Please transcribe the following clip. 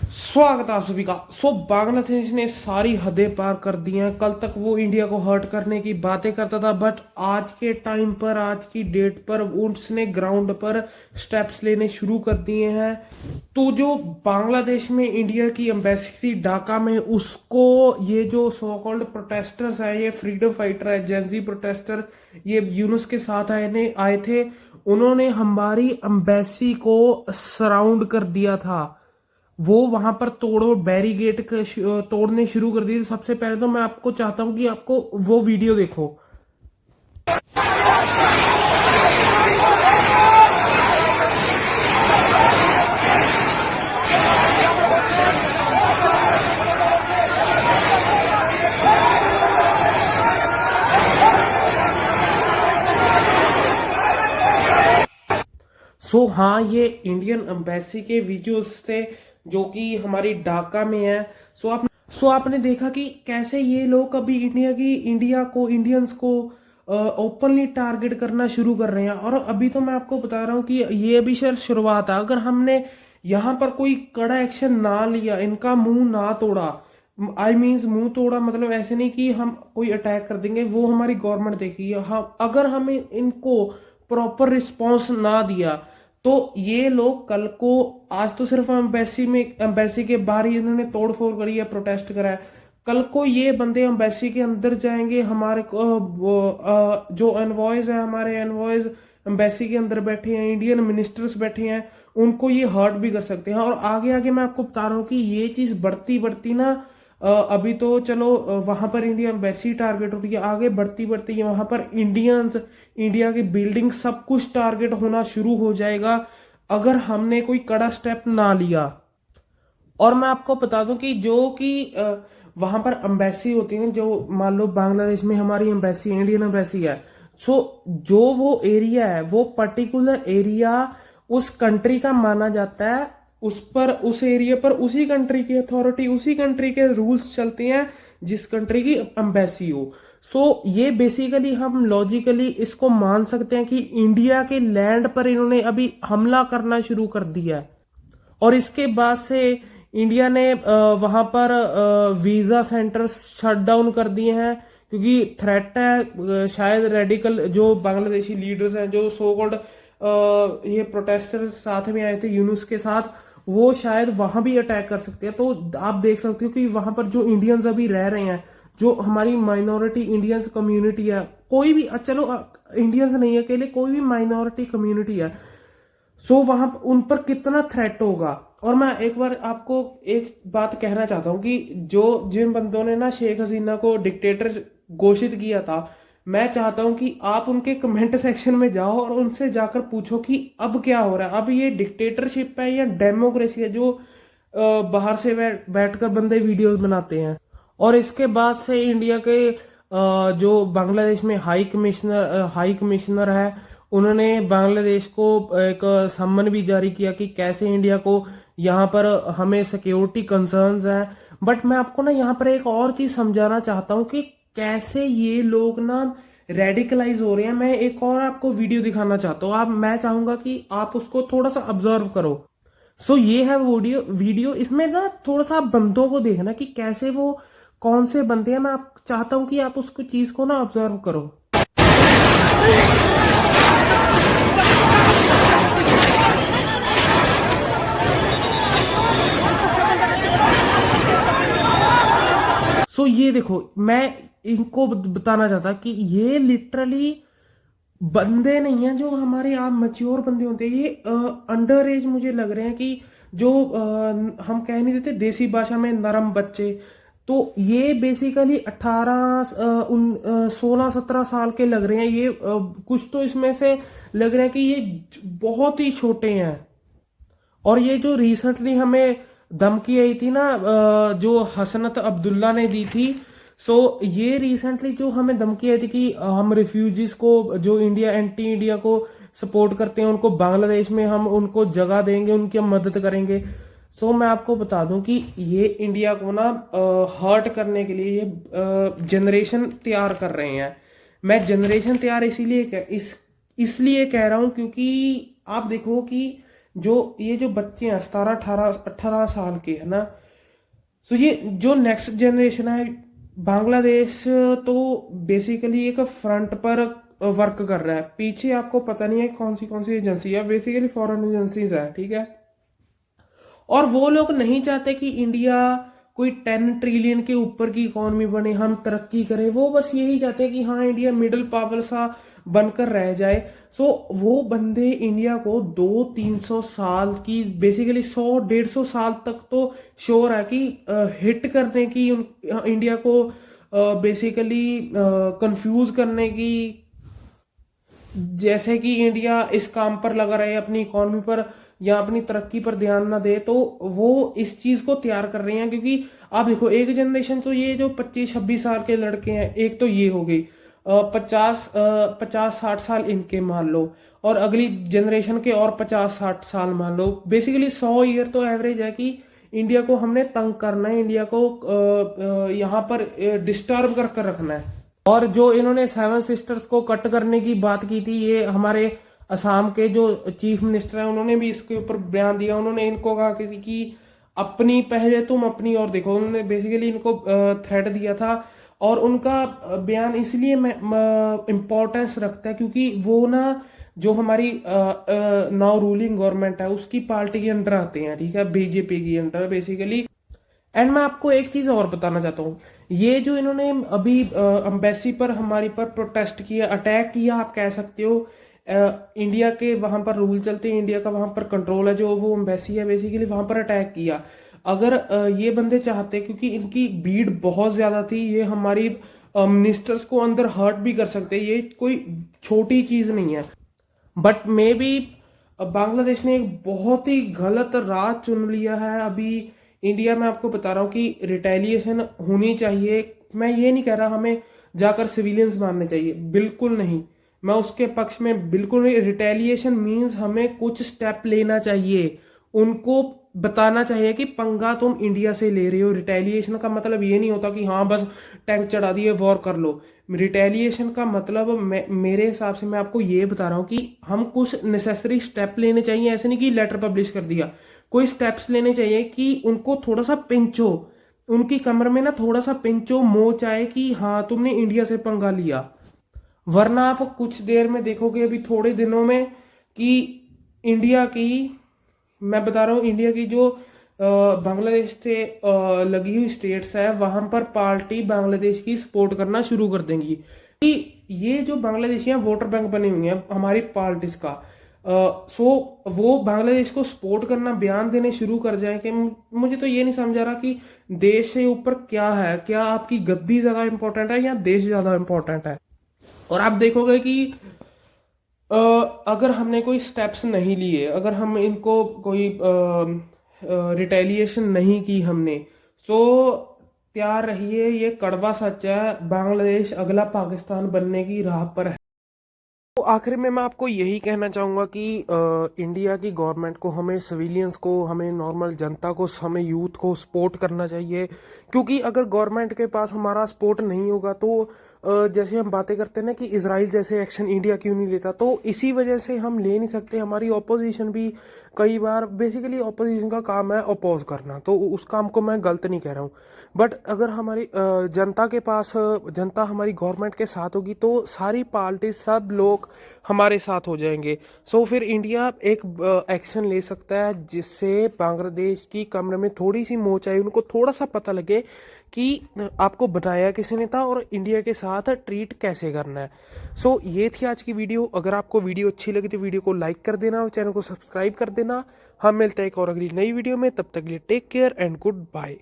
स्वागत है आप सभी का। बांग्लादेश ने सारी हदें पार कर दी हैं। कल तक वो इंडिया को हर्ट करने की बातें करता था, बट आज के टाइम पर, आज की डेट पर उसने ग्राउंड पर स्टेप्स लेने शुरू कर दिए हैं। तो जो बांग्लादेश में इंडिया की एम्बेसी थी ढाका में, उसको ये जो सो कॉल्ड प्रोटेस्टर्स है, ये फ्रीडम फाइटर है, जेंजी प्रोटेस्टर, ये यूनुस के साथ आए थे। उन्होंने हमारी एम्बेसी को सराउंड कर दिया था। वो वहां पर तोड़ो बैरिगेट तोड़ने शुरू कर दिए। सबसे पहले तो मैं आपको चाहता हूं कि आपको वो वीडियो देखो। हाँ, ये इंडियन एम्बेसी के वीडियोस थे जो कि हमारी ढाका में है। आपने देखा कि कैसे ये लोग अभी इंडियंस को ओपनली टारगेट करना शुरू कर रहे हैं। और अभी तो मैं आपको बता रहा हूँ कि ये अभी सिर्फ शुरुआत है। अगर हमने यहाँ पर कोई कड़ा एक्शन ना लिया, इनका मुंह ना तोड़ा, आई मीन्स मुंह तोड़ा मतलब ऐसे नहीं कि हम कोई अटैक कर देंगे, वो हमारी गवर्नमेंट देखेगी। हम अगर हमें इनको प्रॉपर रिस्पॉन्स ना दिया तो ये लोग कल को, आज तो सिर्फ एम्बेसी के बाहर ही इन्होंने तोड़ फोड़ करी है, प्रोटेस्ट करा है। कल को ये बंदे एम्बेसी के अंदर जाएंगे, हमारे जो एनवॉयज है, हमारे एनवॉयज एम्बेसी के अंदर बैठे हैं, इंडियन मिनिस्टर्स बैठे हैं, उनको ये हर्ट भी कर सकते हैं। और आगे आगे मैं आपको बता रहा हूँ कि ये चीज बढ़ती बढ़ती ना, अभी तो चलो वहां पर इंडिया एम्बेसी टारगेट होती है, आगे बढ़ती बढ़ती वहां पर इंडियंस, इंडिया की बिल्डिंग, सब कुछ टारगेट होना शुरू हो जाएगा अगर हमने कोई कड़ा स्टेप ना लिया। और मैं आपको बता दूं कि वहां पर एम्बेसी होती है, जो मान लो बांग्लादेश में हमारी एम्बेसी, इंडियन एम्बेसी है। जो वो एरिया है, वो पर्टिकुलर एरिया उस कंट्री का माना जाता है। उस एरिया पर उसी कंट्री की अथॉरिटी, उसी कंट्री के रूल्स चलते हैं जिस कंट्री की एम्बेसी हो। ये बेसिकली हम लॉजिकली इसको मान सकते हैं कि इंडिया के लैंड पर इन्होंने अभी हमला करना शुरू कर दिया है। और इसके बाद से इंडिया ने वहां पर वीजा सेंटर शट डाउन कर दिए हैं, क्योंकि थ्रेट है शायद रेडिकल जो बांग्लादेशी लीडर्स हैं, जो सो कॉल्ड ये प्रोटेस्टर्स साथ में आए थे यूनुस के साथ, वो शायद वहां भी अटैक कर सकते हैं। तो आप देख सकते हो कि वहां पर जो इंडियंस अभी रह रहे हैं, जो हमारी माइनॉरिटी इंडियंस कम्युनिटी है, कोई भी, चलो इंडियंस नहीं है अकेले, कोई भी माइनॉरिटी कम्युनिटी है, वहां उन पर कितना थ्रेट होगा। और मैं एक बार आपको एक बात कहना चाहता हूं कि जिन बंदों ने ना शेख हसीना को डिक्टेटर घोषित किया था, मैं चाहता हूं कि आप उनके कमेंट सेक्शन में जाओ और उनसे जाकर पूछो कि अब क्या हो रहा है, अब ये डिक्टेटरशिप है या डेमोक्रेसी है जो बाहर से बैठकर बंदे वीडियोस बनाते हैं। और इसके बाद से इंडिया के जो बांग्लादेश में हाई कमिश्नर है, उन्होंने बांग्लादेश को एक सम्मन भी जारी किया कि कैसे इंडिया को यहाँ पर हमें सिक्योरिटी कंसर्न्स हैं। बट मैं आपको ना यहाँ पर एक और चीज समझाना चाहता हूँ कि कैसे ये लोग ना रेडिकलाइज हो रहे हैं। मैं एक और आपको वीडियो दिखाना चाहता हूँ, मैं चाहूंगा कि आप उसको थोड़ा सा ऑब्जर्व करो। ये है वीडियो इसमें ना थोड़ा सा आप बंदों को देखना कि कैसे वो, कौन से बंदे हैं। मैं आप चाहता हूं कि आप उसको चीज को ना ऑब्जर्व करो। ये देखो, मैं इनको बताना चाहता कि ये लिटरली बंदे नहीं है जो हमारे आप मैच्योर बंदे होते हैं, ये अंडर एज मुझे लग रहे हैं कि जो हम कह नहीं देते देसी भाषा में नरम बच्चे। तो ये बेसिकली 16-17 साल के लग रहे हैं। ये कुछ तो इसमें से लग रहे हैं कि ये बहुत ही छोटे हैं। और ये जो रिसेंटली हमें धमकी आई थी ना, जो हसनत अब्दुल्ला ने दी थी, ये रिसेंटली जो हमें धमकी आई थी कि हम रिफ्यूजीज को, जो एंटी इंडिया को सपोर्ट करते हैं, उनको बांग्लादेश में हम उनको जगह देंगे, उनकी हम मदद करेंगे। मैं आपको बता दूं कि ये इंडिया को ना हर्ट करने के लिए ये जनरेशन तैयार कर रहे हैं। मैं जनरेशन तैयार इसलिए कह रहा हूं क्योंकि आप देखो कि ये जो बच्चे हैं 17 18 18 साल के है ना, सो ये जो नेक्स्ट जनरेशन है, बांग्लादेश तो बेसिकली एक फ्रंट पर वर्क कर रहा है। पीछे आपको पता नहीं है कौन सी एजेंसी है, बेसिकली फॉरेन एजेंसीज है, ठीक है। और वो लोग नहीं चाहते कि इंडिया कोई 10 ट्रिलियन के ऊपर की इकोनॉमी बने, हम तरक्की करें। वो बस यही चाहते हैं कि हाँ इंडिया मिडिल पावर सा बनकर रह जाए। सो वो बंदे इंडिया को 200-300 साल की, बेसिकली 100-150 साल तक तो श्योर है कि हिट करने की, इंडिया को बेसिकली कंफ्यूज करने की, जैसे कि इंडिया इस काम पर लगा रहे, अपनी इकोनॉमी पर या अपनी तरक्की पर ध्यान ना दे, तो वो इस चीज को तैयार कर रहे हैं। क्योंकि आप देखो, एक जनरेशन तो ये जो 25-26 साल के लड़के हैं, एक तो ये हो गई, 50-60 साल इनके मान लो, और अगली जनरेशन के और 50-60 साल मान लो। बेसिकली 100 ईयर तो एवरेज है कि इंडिया को हमने तंग करना है, इंडिया को यहाँ पर डिस्टर्ब कर कर रखना है। और जो इन्होंने 7 सिस्टर्स को कट करने की बात की थी, ये हमारे असम के जो चीफ मिनिस्टर हैं उन्होंने भी इसके ऊपर बयान दिया। उन्होंने इनको कहा कि अपनी पहले तुम अपनी और देखो, उन्होंने बेसिकली इनको थ्रेट दिया था। और उनका बयान इसलिए इम्पोर्टेंस रखता है क्योंकि वो ना, जो हमारी नाउ रूलिंग गवर्नमेंट है उसकी पार्टी के अंडर आते हैं, ठीक है, बीजेपी की अंडर बेसिकली। एंड मैं आपको एक चीज और बताना चाहता हूँ, ये जो इन्होंने अभी अम्बेसी पर हमारी पर प्रोटेस्ट किया, अटैक किया, आप कह सकते हो, इंडिया के वहां पर रूल चलते हैं, इंडिया का वहां पर कंट्रोल है, जो वो अम्बेसी है, बेसिकली वहां पर अटैक किया। अगर ये बंदे चाहते, क्योंकि इनकी भीड़ बहुत ज्यादा थी, ये हमारी मिनिस्टर्स को अंदर हर्ट भी कर सकते, ये कोई छोटी चीज नहीं है। बट मे बी बांग्लादेश ने एक बहुत ही गलत राह चुन लिया है अभी। इंडिया में आपको बता रहा हूँ कि रिटेलिएशन होनी चाहिए। मैं ये नहीं कह रहा हमें जाकर सिविलियंस मारने चाहिए, बिल्कुल नहीं, मैं उसके पक्ष में बिल्कुल नहीं। रिटेलिएशन मींस हमें कुछ स्टेप लेना चाहिए, उनको बताना चाहिए कि पंगा तुम इंडिया से ले रहे हो। रिटेलिएशन का मतलब ये नहीं होता कि हाँ बस टैंक चढ़ा दिए वॉर कर लो। रिटेलिएशन का मतलब मेरे हिसाब से मैं आपको ये बता रहा हूँ कि हम कुछ नेसेसरी स्टेप लेने चाहिए। ऐसे नहीं कि लेटर पब्लिश कर दिया, कोई स्टेप्स लेने चाहिए कि उनको थोड़ा सा पिंचो, उनकी कमर में ना थोड़ा सा पिंचो, मोच आए कि हाँ तुमने इंडिया से पंगा लिया। वरना आप कुछ देर में देखोगे, अभी थोड़े दिनों में, कि इंडिया की, मैं बता रहा हूँ, इंडिया की जो बांग्लादेश से लगी हुई स्टेट्स है, वहां पर पार्टी बांग्लादेश की सपोर्ट करना शुरू कर देंगी। कि ये जो बांग्लादेशी हैं वोटर बैंक बने हुए हैं हमारी पार्टीज का, सो वो बांग्लादेश को सपोर्ट करना, बयान देने शुरू कर जाए। कि मुझे तो ये नहीं समझ आ रहा कि देश से ऊपर क्या है, क्या आपकी गद्दी ज्यादा इंपॉर्टेंट है या देश ज्यादा इंपॉर्टेंट है। और आप देखोगे कि अगर हमने कोई स्टेप्स नहीं लिए, अगर हम इनको कोई रिटेलिएशन नहीं की हमने, सो तैयार रहिए, ये कड़वा सच है, बांग्लादेश अगला पाकिस्तान बनने की राह पर है। तो आखिर में मैं आपको यही कहना चाहूँगा कि इंडिया की गवर्नमेंट को, हमें सिविलियंस को, हमें नॉर्मल जनता को, हमें यूथ को सपोर्ट करना चाहिए। क्योंकि अगर गवर्नमेंट के पास हमारा सपोर्ट नहीं होगा तो जैसे हम बातें करते हैं ना कि इजराइल जैसे एक्शन इंडिया क्यों नहीं लेता, तो इसी वजह से हम ले नहीं सकते। हमारी ऑपोजिशन भी कई बार, बेसिकली ऑपोजिशन का काम है अपोज करना, तो उस काम को मैं गलत नहीं कह रहा हूँ। बट अगर हमारी जनता के पास, जनता हमारी गवर्नमेंट के साथ होगी तो सारी पार्टी, सब लोग हमारे साथ हो जाएंगे। सो फिर इंडिया एक एक्शन ले सकता है जिससे बांग्लादेश की कमर में थोड़ी सी मोच आए, उनको थोड़ा सा पता लगे कि आपको बनाया किसी ने था और इंडिया के साथ ट्रीट कैसे करना है। सो ये थी आज की वीडियो। अगर आपको वीडियो अच्छी लगी तो वीडियो को लाइक कर देना और चैनल को सब्सक्राइब कर देना। हम मिलते हैं एक और अगली नई वीडियो में, तब तक के लिए take care and good bye.